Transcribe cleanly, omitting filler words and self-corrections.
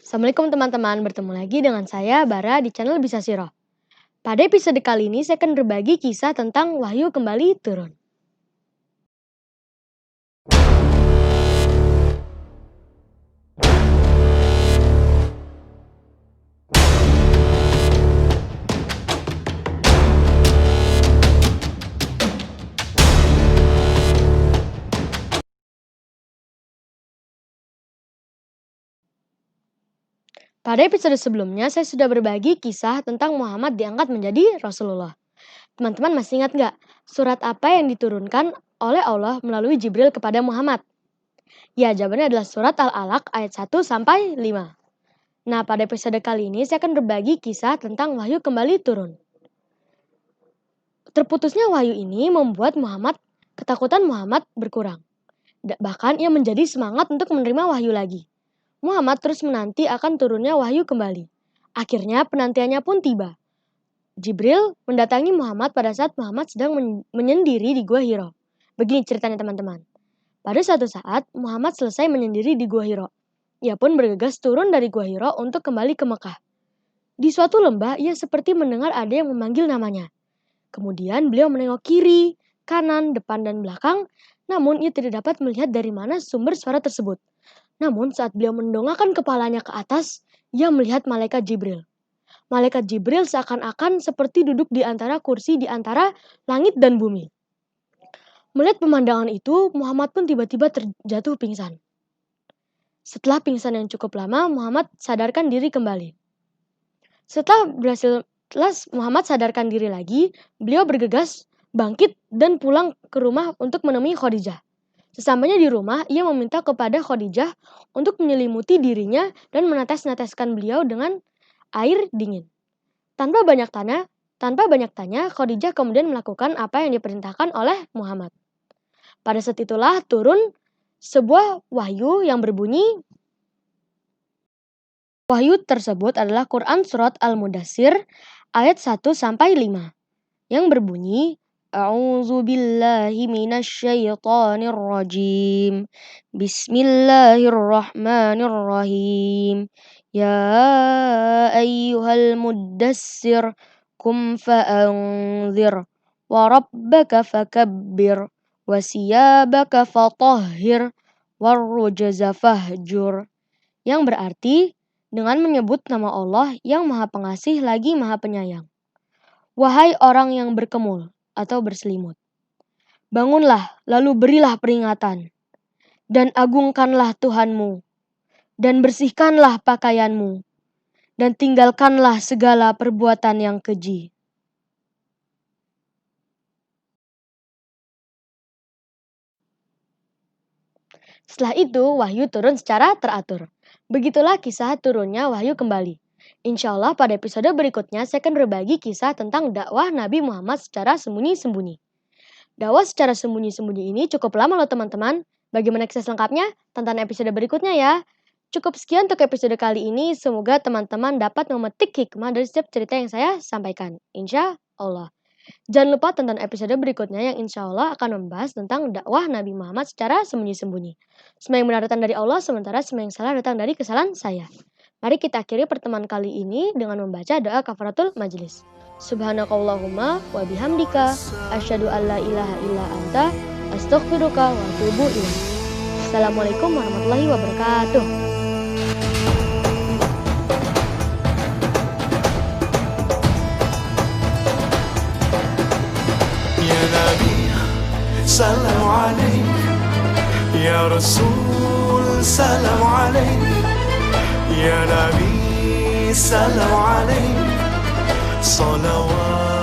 Assalamualaikum teman-teman, bertemu lagi dengan saya Bara di channel Bisa Siro. Pada episode kali ini saya akan berbagi kisah tentang wahyu kembali turun. Pada episode sebelumnya saya sudah berbagi kisah tentang Muhammad diangkat menjadi Rasulullah. Teman-teman masih ingat nggak surat apa yang diturunkan oleh Allah melalui Jibril kepada Muhammad? Ya, jawabannya adalah surat Al-Alaq ayat 1 sampai 5. Nah, pada episode kali ini saya akan berbagi kisah tentang wahyu kembali turun. Terputusnya wahyu ini membuat ketakutan Muhammad berkurang. Bahkan ia menjadi semangat untuk menerima wahyu lagi. Muhammad terus menanti akan turunnya wahyu kembali. Akhirnya penantiannya pun tiba. Jibril mendatangi Muhammad pada saat Muhammad sedang menyendiri di Gua Hiro. Begini ceritanya teman-teman. Pada suatu saat Muhammad selesai menyendiri di Gua Hiro. Ia pun bergegas turun dari Gua Hiro untuk kembali ke Mekah. Di suatu lembah ia seperti mendengar ada yang memanggil namanya. Kemudian beliau menengok kiri, kanan, depan dan belakang. Namun ia tidak dapat melihat dari mana sumber suara tersebut. Namun saat beliau mendongakkan kepalanya ke atas, ia melihat malaikat Jibril. Malaikat Jibril seakan-akan seperti duduk di antara kursi di antara langit dan bumi. Melihat pemandangan itu, Muhammad pun tiba-tiba terjatuh pingsan. Setelah pingsan yang cukup lama, Muhammad sadarkan diri kembali. Setelah Muhammad sadarkan diri lagi, beliau bergegas bangkit dan pulang ke rumah untuk menemui Khadijah. Sesampainya di rumah, ia meminta kepada Khadijah untuk menyelimuti dirinya dan menetes-neteskan beliau dengan air dingin. Tanpa banyak tanya, Khadijah kemudian melakukan apa yang diperintahkan oleh Muhammad. Pada saat itulah turun sebuah wahyu yang berbunyi. Wahyu tersebut adalah Quran Surat Al-Mudassir ayat 1 sampai 5 yang berbunyi A'udzu billahi minasyaitonir rajim. Bismillahirrahmanirrahim. Ya ayyuhal muddassir kum fa'anzir wa rabbaka fakabbir wa siyabaka fatahhir warrujza fahjur. Yang berarti dengan menyebut nama Allah yang Maha Pengasih lagi Maha Penyayang. Wahai orang yang berkemul atau berselimut, bangunlah lalu berilah peringatan, dan agungkanlah Tuhanmu, dan bersihkanlah pakaianmu, dan tinggalkanlah segala perbuatan yang keji. Setelah itu, wahyu turun secara teratur. Begitulah kisah turunnya wahyu kembali. Insya Allah pada episode berikutnya saya akan berbagi kisah tentang dakwah Nabi Muhammad secara sembunyi-sembunyi. Dakwah secara sembunyi-sembunyi ini cukup lama loh teman-teman. Bagaimana kisah selengkapnya? Tonton episode berikutnya ya. Cukup sekian untuk episode kali ini. Semoga teman-teman dapat memetik hikmah dari setiap cerita yang saya sampaikan. Insya Allah. Jangan lupa tonton episode berikutnya yang insya Allah akan membahas tentang dakwah Nabi Muhammad secara sembunyi-sembunyi. Semua yang benar datang dari Allah, sementara semua yang salah datang dari kesalahan saya. Mari kita akhiri pertemuan kali ini dengan membaca doa kafaratul majlis. Subhanakallahumma wa bihamdika asyhadu an la ilaha illa anta astaghfiruka wa atubu ilaik. Assalamualaikum warahmatullahi wabarakatuh. Ya Nabi salam alaik, ya Rasul salam alaik, ya Nabi salam alaik, salawat